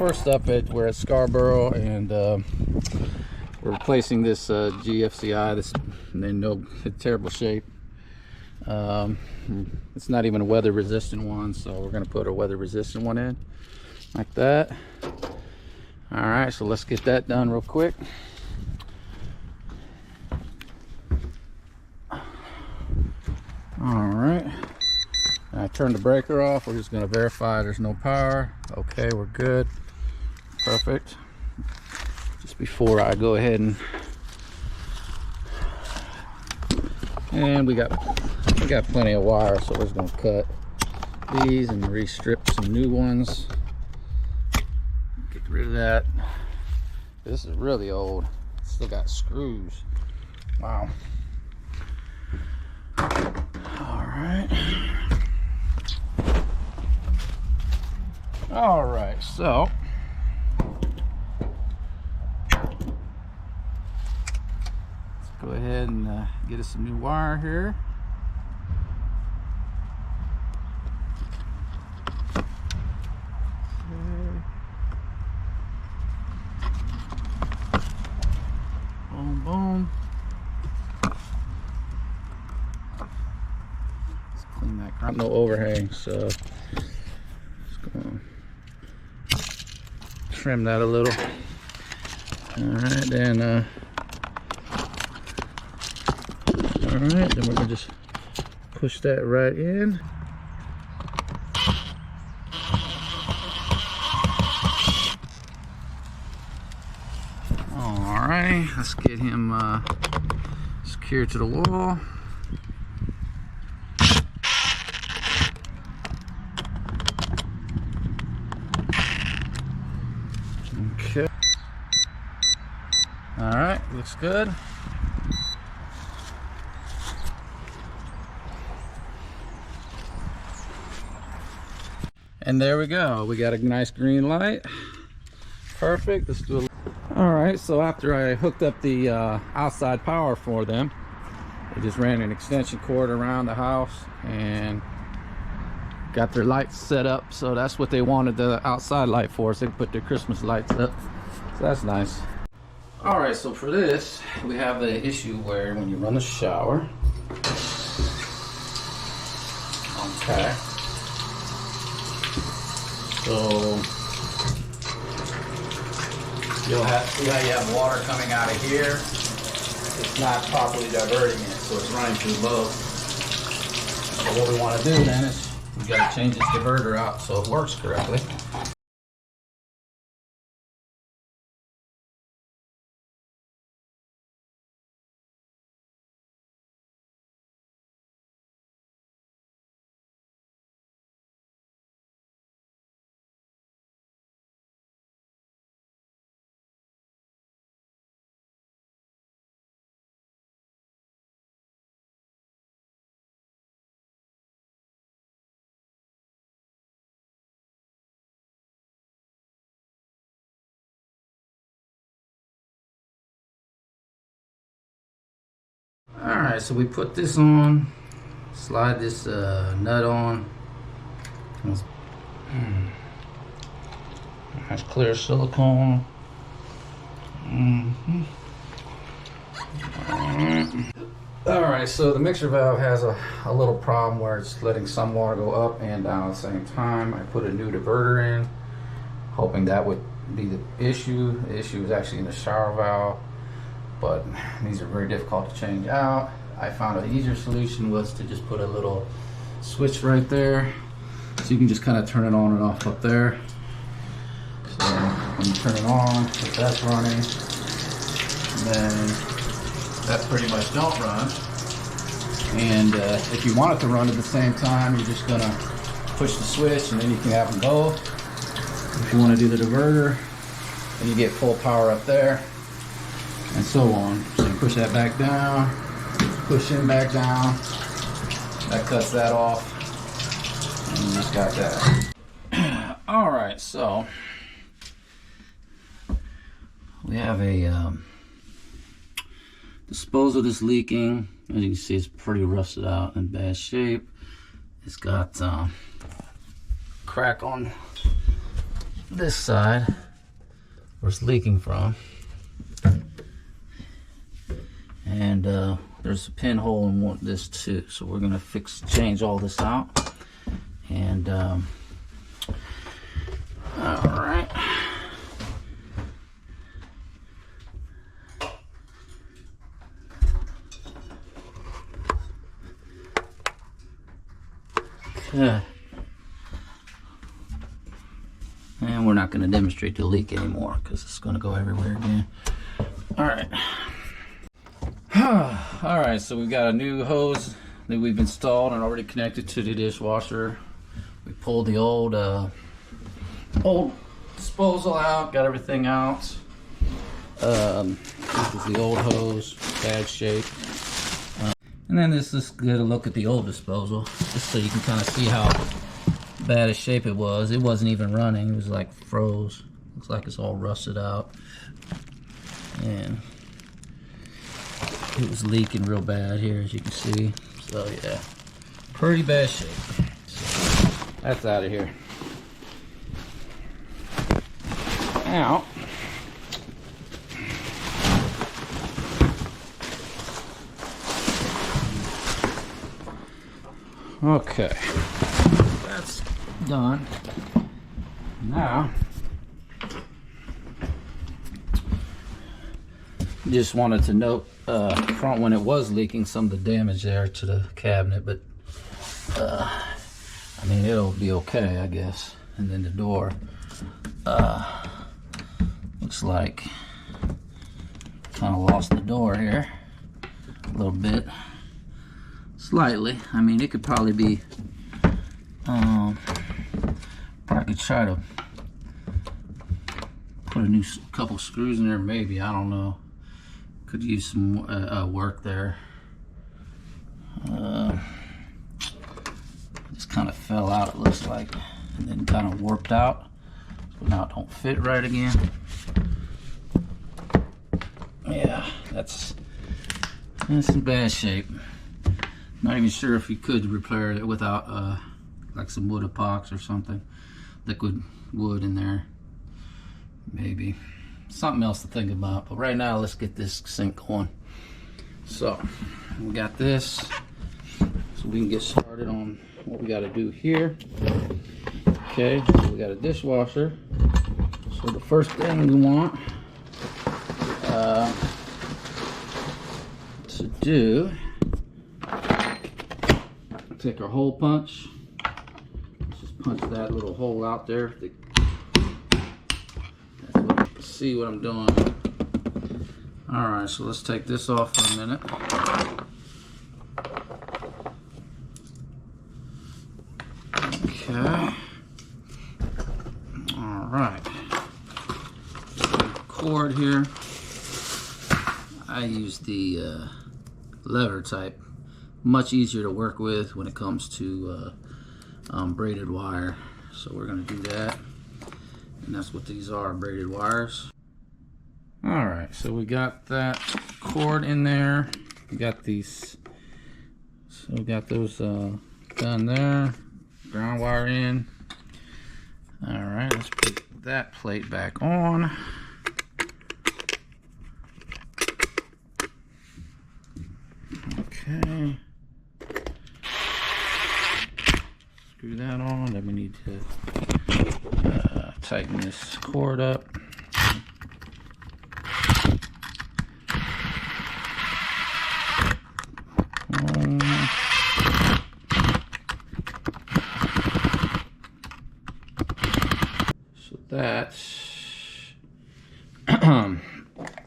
first up, we're at Scarborough, and we're replacing this GFCI. This in terrible shape. It's not even a weather-resistant one, so we're going to put a weather-resistant one in, like that. All right, so let's get that done real quick. All right, I turned the breaker off. We're just going to verify there's no power. Okay, we're good. Perfect. Just before I go ahead and we got plenty of wire, so we're just going to cut these and re-strip some new ones. Get rid of that. This is really old. Still got screws. Wow. All right, so let's go ahead and get us some new wire here. Boom, boom. Let's clean that crap. No overhang, so just gonna trim that a little. All right, then we're gonna just push that right in. Alrighty, let's get him secured to the wall. Okay. Alright, looks good. And there we go. We got a nice green light. Perfect. Let's do a... Alright, so after I hooked up the outside power for them, I just ran an extension cord around the house and got their lights set up. So that's what they wanted the outside light for, so they put their Christmas lights up. So that's nice. Alright, so for this, we have the issue where when you run the shower, okay, so you'll see how you have water coming out of here. It's not properly diverting it, so it's running too low. So what we want to do then is we got to change this diverter out so it works correctly. Alright, so we put this on, slide this nut on. Nice clear silicone. Alright, so the mixer valve has a little problem where it's letting some water go up and down at the same time. I put a new diverter in, hoping that would be the issue. The issue is actually in the shower valve, but these are very difficult to change out. I found an easier solution was to just put a little switch right there, so you can just kind of turn it on and off up there. So when you turn it on, if that's running, then that pretty much don't run. And if you want it to run at the same time, you're just gonna push the switch and then you can have them both. If you want to do the diverter, then you get full power up there, and so on. So you push that back down, push him back down, that cuts that off, and you just got that. Alright, so we have a disposal that's leaking. As you can see, it's pretty rusted out in bad shape. It's got crack on this side where it's leaking from. And there's a pinhole in this too, so we're gonna change all this out. And all right. Okay. And we're not going to demonstrate the leak anymore because it's going to go everywhere again. All right. All right, so we've got a new hose that we've installed and already connected to the dishwasher. We pulled the old disposal out, got everything out. This is the old hose, bad shape. And then let's just get a look at the old disposal, just so you can kind of see how bad a shape it was. It wasn't even running, it was like froze. Looks like it's all rusted out. And it was leaking real bad here, as you can see. So yeah, pretty bad shape. So that's out of here. Now, okay, that's done. Now, just wanted to note front when it was leaking, some of the damage there to the cabinet, but I mean, it'll be okay, I guess. And then the door looks like kind of lost the door here a little bit. Slightly. I mean, it could probably be, probably could try to put a couple screws in there, maybe. I don't know. Could use some work there. Just kind of fell out, it looks like, and then kind of warped out. So now it don't fit right again. Yeah, that's in bad shape. Not even sure if you could repair it without like some wood epox or something, liquid wood in there, maybe. Something else to think about, but right now let's get this sink going. So we got this, so we can get started on what we got to do here. Okay, so we got a dishwasher. So the first thing we want to do, take our hole punch. Let's just punch that little hole out there. See what I'm doing. All right, so let's take this off for a minute. Okay. All right. Cord here. I use the lever type. Much easier to work with when it comes to braided wire. So we're going to do that. And that's what these are, braided wires. All right, so we got that cord in there. We got these, so we got those done there. Ground wire in. All right, let's put that plate back on. Okay. Screw that on. Then we need to tighten this cord up. So that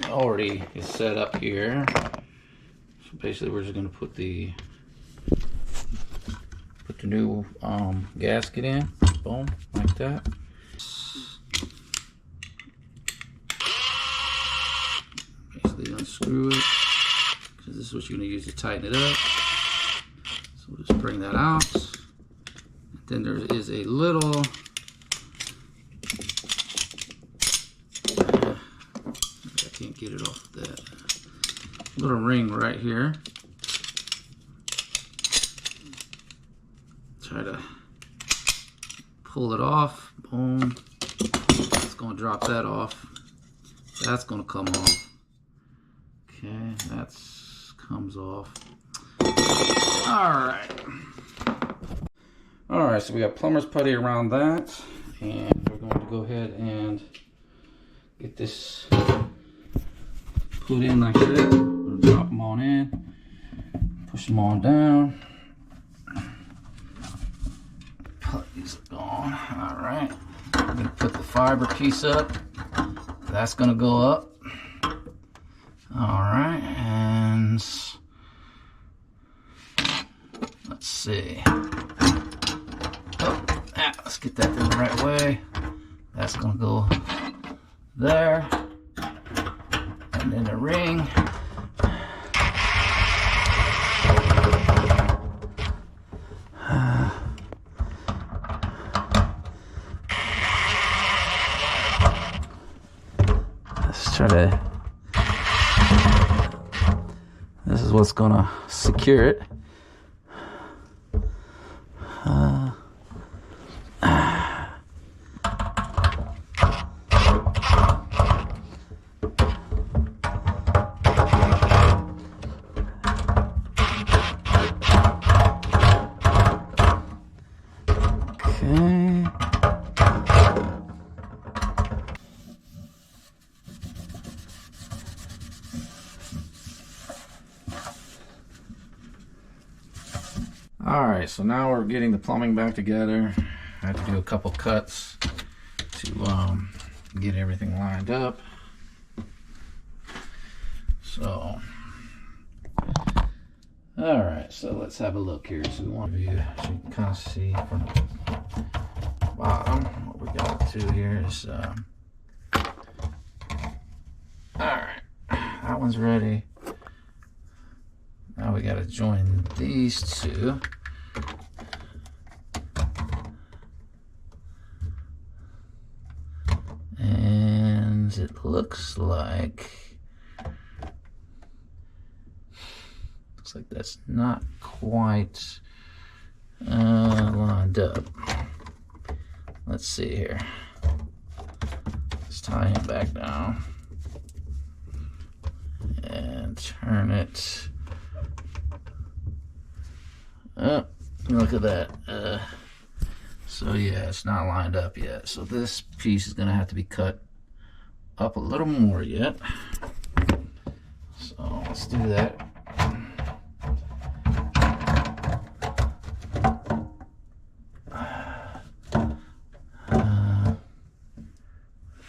already is set up here. So basically we're just going to put the new gasket in. Boom, like that. Basically unscrew it, because this is what you're going to use to tighten it up. So we'll just bring that out. Then there is a little I can't get it off that little ring right here. Try to pull it off. Boom. going to drop that off. That's going to come off. Okay, that comes off. Alright, so we got plumber's putty around that. And we're going to go ahead and get this put in like this. We'll drop them on in. Push them on down. Putty's gone. Alright. I'm going to put the fiber piece up. That's going to go up. Alright, and let's see. Let's get that in the right way. That's going to go there. And then the ring. Let's try to... This is what's going to secure it. Okay. Alright, so now we're getting the plumbing back together. I have to do a couple cuts to get everything lined up. So, alright, so let's have a look here. So one of you can kind of see from the bottom what we got to do here is, alright, that one's ready. Now we got to join these two. And it looks like that's not quite lined up. Let's see here. Let's tie him back down and turn it. Oh, look at that. So yeah, it's not lined up yet. So this piece is gonna have to be cut up a little more yet. So let's do that.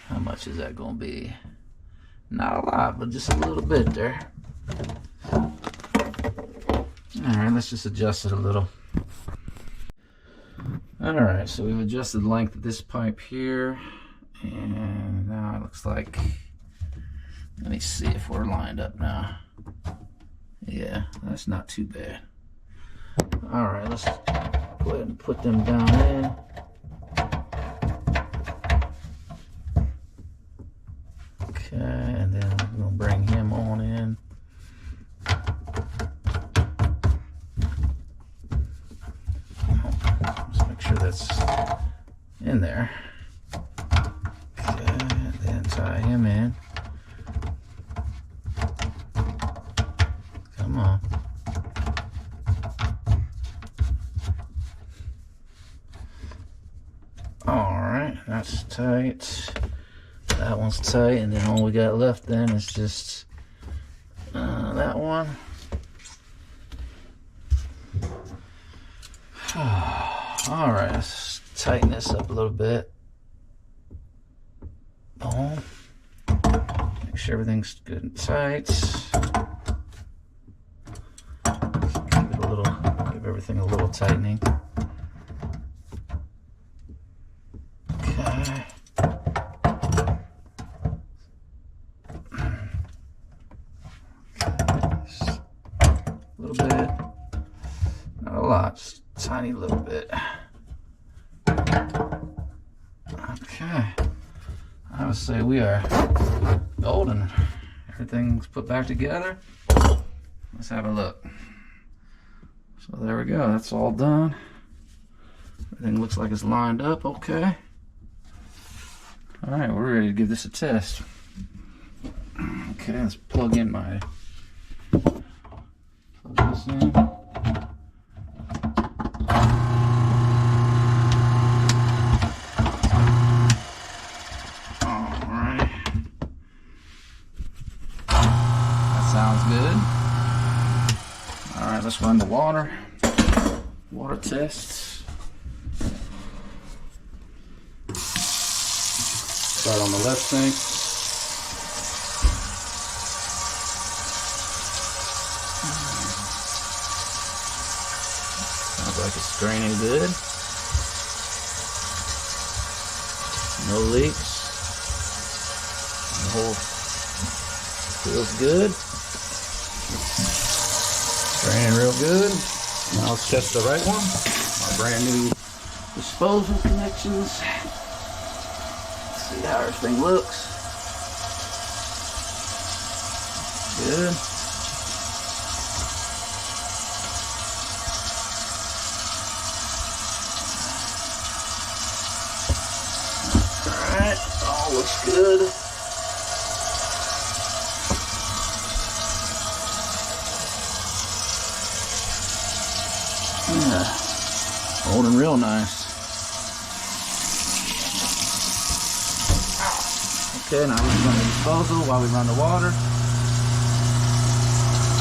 How much is that gonna be? Not a lot, but just a little bit there. Alright, let's just adjust it a little. Alright, so we've adjusted the length of this pipe here. And now it looks like, let me see if we're lined up now. Yeah, that's not too bad. Alright, let's go ahead and put them down in. Okay, and then we're going to bring him on in. Just make sure that's in there. Okay, and then tie him in. Come on. Alright, that's tight. That one's tight, and then all we got left then is just that one. Alright, let's tighten this up a little bit. Boom. Make sure everything's good and tight. Give everything a little tightening. Okay. A little bit. Not a lot, just a tiny little bit. Okay. I would say we are golden. Everything's put back together. Let's have a look. So there we go, that's all done. Everything looks like it's lined up okay. All right, we're ready to give this a test. Okay, let's plug in my, plug this in. Alright. That sounds good. Alright, let's run the water. Water tests. Start on the left sink. Sounds like it's draining good. No leaks. The hole feels good. Draining real good. Now let's test the right one. Our brand new disposal connections. See how everything looks. Good. Alright, all looks good. Yeah, holding real nice. Okay, now we can run the disposal while we run the water.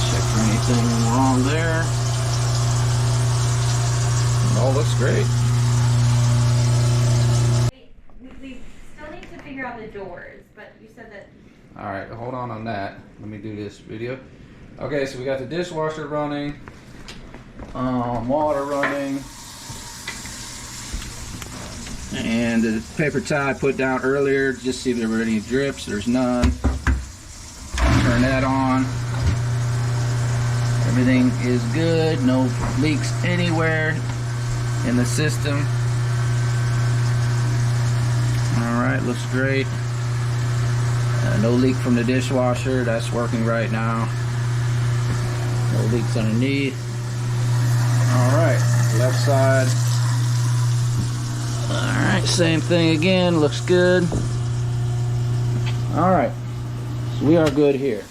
Check for anything wrong there. It all looks great. We still need to figure out the doors, but you said that... Alright, hold on that. Let me do this video. Okay, so we got the dishwasher running. Water running. And the paper towel I put down earlier, just see if there were any drips. There's none. Turn that on. Everything is good. No leaks anywhere in the system. Alright, looks great. No leak from the dishwasher. That's working right now. No leaks underneath. Alright, left side. Alright, same thing again, looks good. Alright, so we are good here.